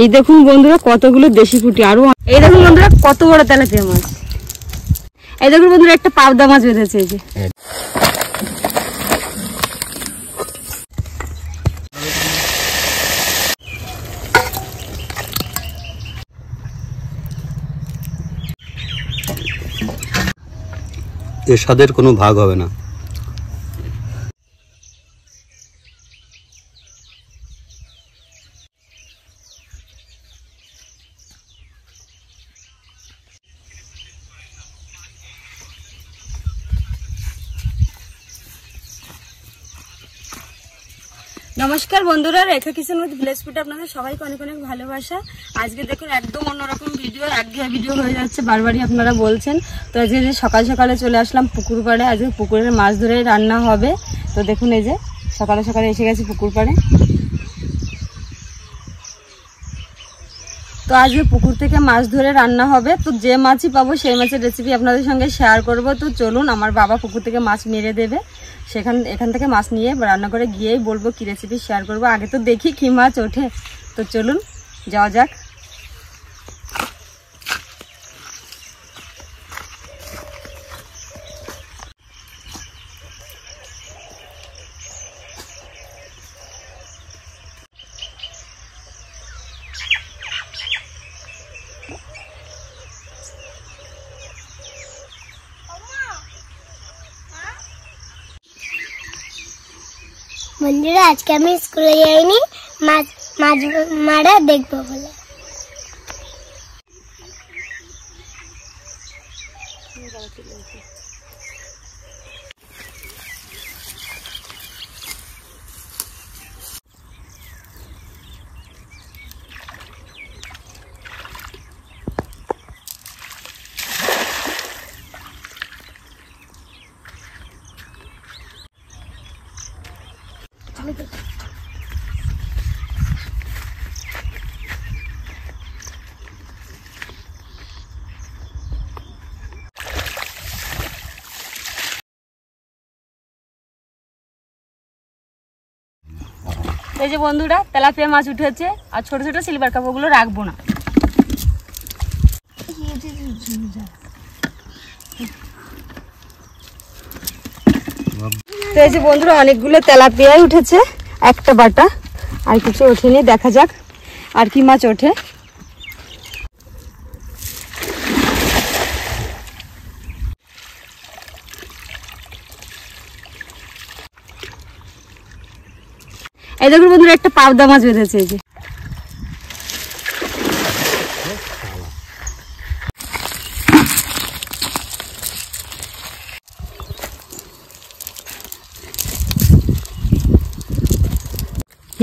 এই দেখুন বন্ধুরা কতগুলো দেশি পুঁটি, আরো এই দেখুন বন্ধুরা কত বড় তেলাপিয়া মাছ। এই দেখুন বন্ধুরা একটা পাবদা মাছ বেঁধেছে। এই যে এর স্বাদের কোনো ভাগ হবে না। নমস্কার বন্ধুরা, রেখা কিচেন উইথ ভিলেজ ফুড আপনাদের সবাইকে অনেক অনেক ভালোবাসা। আজকে দেখুন একদম অন্যরকম ভিডিও, একঘেয়ে ভিডিও হয়ে যাচ্ছে, বারবারই আপনারা বলছেন। তো আজকে যে সকাল সকালে চলে আসলাম পুকুর পাড়ে, আজকে পুকুরের মাছ ধরে রান্না হবে। তো দেখুন এই যে সকালে সকালে এসে গেছি পুকুর পাড়ে। তো আজকে পুকুর থেকে মাছ ধরে রান্না হবে। তো যে মাছই পাবো সেই মাছের রেসিপি আপনাদের সঙ্গে শেয়ার করব। তো চলুন, আমার বাবা পুকুর থেকে মাছ মেরে দেবে, এখান থেকে মাছ নিয়ে রান্না করে গিয়েই বলবো কি রেসিপি শেয়ার করব। আগে তো দেখি কি মাছ ওঠে। তো চলুন যাওয়া যাক। বন্ধুরা, আজকে আমি স্কুলে যাইনি, মাছ মারা দেখবো বলে। এই যে বন্ধুরা তেলাপিয়া মাছ উঠেছে, আর ছোট ছোট সিলভার কাপ, ওগুলো রাখবো না। তো এই যে বন্ধুরা অনেকগুলো তেলাপিয়াই উঠেছে, একটা বাটা, আর কিছু ওঠেনি। দেখা যাক আর কি মাছ ওঠে। এই দেখুন বন্ধুরা একটা পাবদা মাছ বেঁধেছে। এই যে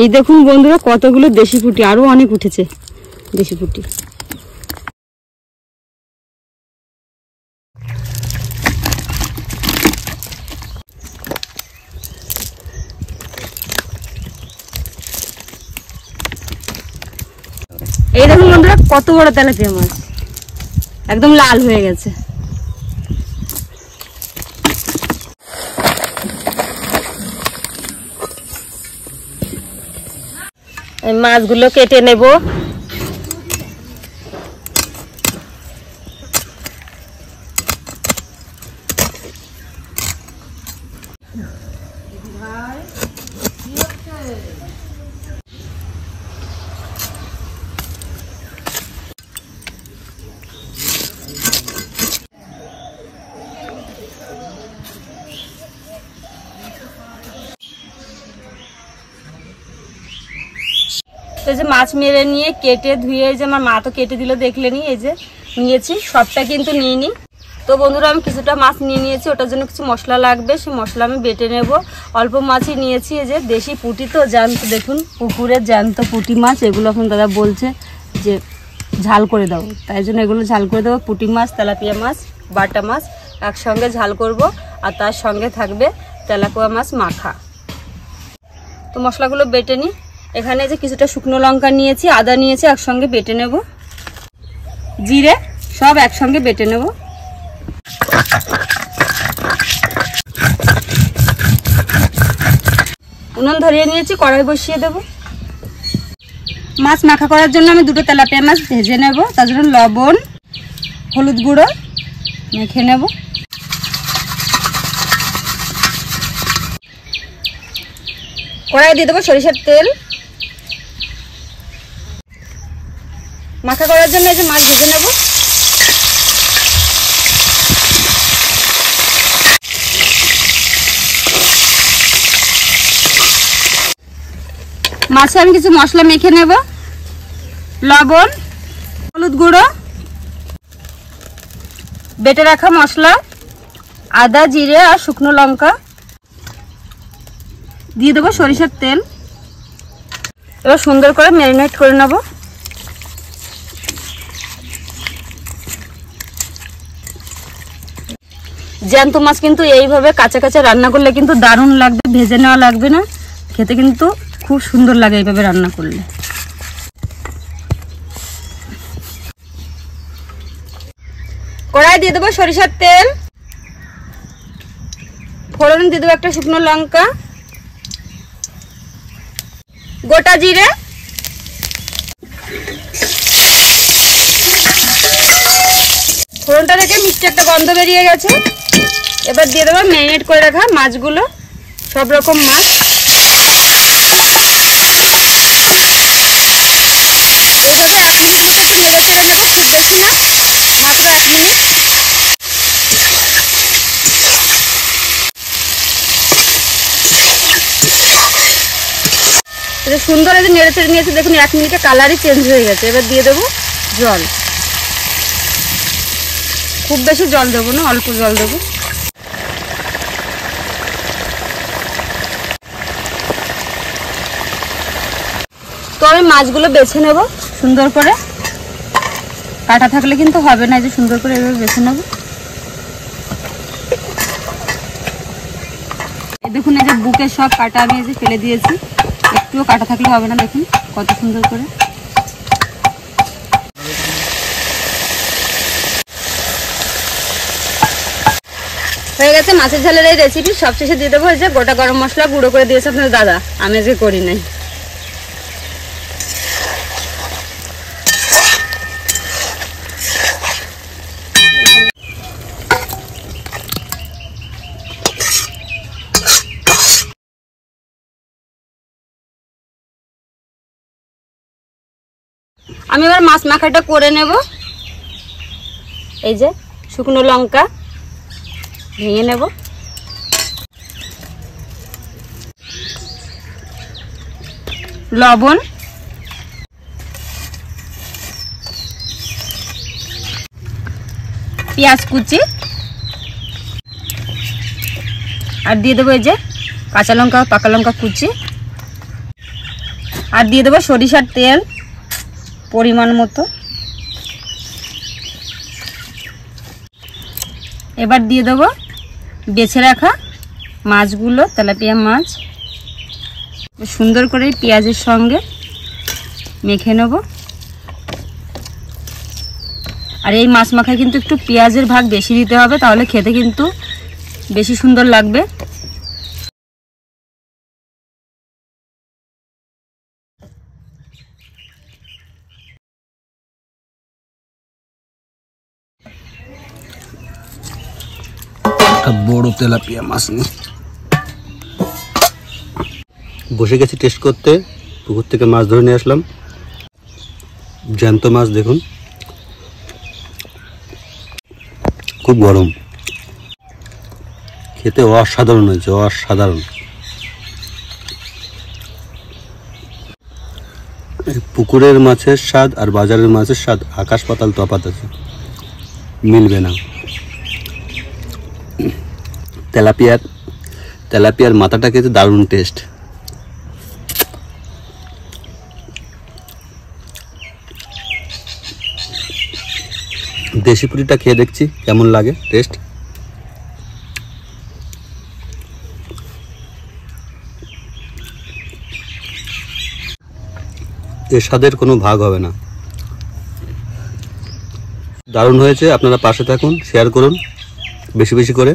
এই দেখুন বন্ধুরা কতগুলো দেশি পুঁটি, আরো অনেক উঠেছে দেশি পুঁটি। এই দেখুন বন্ধুরা কত বড় তেলাপিয়া মাছ, একদম লাল হয়ে গেছে। এই মাছগুলো কেটে নেব। এই যে মাছ মেরে নিয়ে কেটে ধুয়ে, এই যে আমার মা তো কেটে দিল দেখলেনি, এই যে নিয়েছি, সবটা কিন্তু নিইনি। তো বন্ধুরা আমি কিছুটা মাছ নিয়ে নিয়েছি, ওটার জন্য কিছু মশলা লাগবে, সেই মশলা আমি বেটে নেব। অল্প মাছই নিয়েছি। এই যে দেশি পুঁটি তো জ্যান্ত, দেখুন পুকুরের জ্যান্ত পুঁটি মাছ, এগুলো এখন দাদা বলছে যে ঝাল করে দাও, তাই জন্য এগুলো ঝাল করে দেবো। পুঁটি মাছ, তেলাপিয়া মাছ, বাটা মাছ একসঙ্গে ঝাল করব, আর তার সঙ্গে থাকবে তেলাপিয়া মাছ মাখা। তো মশলাগুলো বেটে নিই। এখানে যে কিছুটা শুকনো লঙ্কা নিয়েছি, আদা নিয়েছি, একসঙ্গে বেটে নেব। জিরে সব একসঙ্গে বেটে নেব। উনুন ধরিয়ে নিয়েছি, কড়াই বসিয়ে দেব। মাছ মাখা করার জন্য আমি দুটো তেলাপিয়া মাছ ভেজে নেব। তার জন্য লবণ, হলুদ গুঁড়ো মেখে নেব। কড়াই দিয়ে দেবো সরিষার তেল। মাখা করার জন্য এই যে মাছ ভেজে নেব। মাছে আমি কিছু মশলা মেখে নেব। লবণ, হলুদ গুঁড়ো, বেটে রাখা মশলা, আদা, জিরে আর শুকনো লঙ্কা দিয়ে দেবো সরিষার তেল। এবার সুন্দর করে ম্যারিনেট করে নেব। জ্যান্ত মাছ কিন্তু এইভাবে কাঁচা কাঁচা রান্না করলে কিন্তু দারুণ লাগবে, ভেজে নেওয়া লাগবে না, খেতে কিন্তু খুব সুন্দর লাগে এইভাবে রান্না করলে। কড়াই দিয়ে দেবো সরিষার তেল, ফোড়ন দিয়ে দেবো একটা শুকনো লঙ্কা, গোটা জিরে, ফোড়নটা থেকে মিষ্টি একটা গন্ধ বেরিয়ে গেছে। এবার দিয়ে দেবো ম্যারিনেট করে রাখা মাছগুলো, সব রকম মাছ। এইভাবে 1 মিনিট মতো একটু নেড়ে চেড়ে নেবো, খুব বেশি না, মাত্র 1 মিনিট। এটা সুন্দর এই যে নেড়ে চেড়ে নিয়েছে, দেখুন 1 মিনিটে কালারই চেঞ্জ হয়ে গেছে। এবার দিয়ে দেবো জল, খুব বেশি জল দেবো না, অল্প জল দেবো। তো আমি মাছগুলো বেছে নেব সুন্দর করে, কাটা থাকলে কিন্তু হবে না, এই যে সুন্দর করে এভাবে বেছে নেব। এই দেখুন এই যে বুকের সব কাটা আমি এই যে ফেলে দিয়েছি, একটুও কাটা থাকলে হবে না, দেখুন কত সুন্দর করে। হয়ে গেছে মাছের ঝালের এই রেসিপি। সবশেষে দিয়ে দেবো এই যে গোটা গরম মশলা গুঁড়ো করে দিয়েছে আপনার দাদা, আমি আজকে করি নাই। আমি এবার মাছ মাখাটা করে নেব। এই যে শুকনো লঙ্কা ভেঙে নেব, লবণ, পেঁয়াজ কুচি, আর দিয়ে দেবো এই যে কাঁচা লঙ্কা, পাকা লঙ্কা কুচি, আর দিয়ে দেবো সরিষার তেল পরিমাণ মতো। এবার দিয়ে দেবো বেছে রাখা মাছগুলো, তেলাপিয়া মাছ, সুন্দর করে পেঁয়াজের সঙ্গে মেখে নেব। আর এই মাছ মাখায় কিন্তু একটু পেঁয়াজের ভাগ বেশি দিতে হবে, তাহলে খেতে কিন্তু বেশি সুন্দর লাগবে। বড় তেলাপিয়া মাছ নিয়ে বসে গেছি টেস্ট করতে। পুকুর থেকে মাছ ধরে নিয়ে আসলাম, জ্যান্ত মাছ দেখুন, খুব গরম, খেতে অসাধারণ হয়েছে, অসাধারণ। পুকুরের মাছের স্বাদ আর বাজারের মাছের স্বাদ আকাশ পাতাল তফাৎ আছে, মিলবে না। তেলাপিয়ার মাথাটা খেতে দারুণ টেস্ট। দেশি পুরিটা খেয়ে দেখছি কেমন লাগে টেস্ট। এর স্বাদের কোনো ভাগ হবে না, দারুণ হয়েছে। আপনারা পাশে থাকুন, শেয়ার করুন বেশি বেশি করে।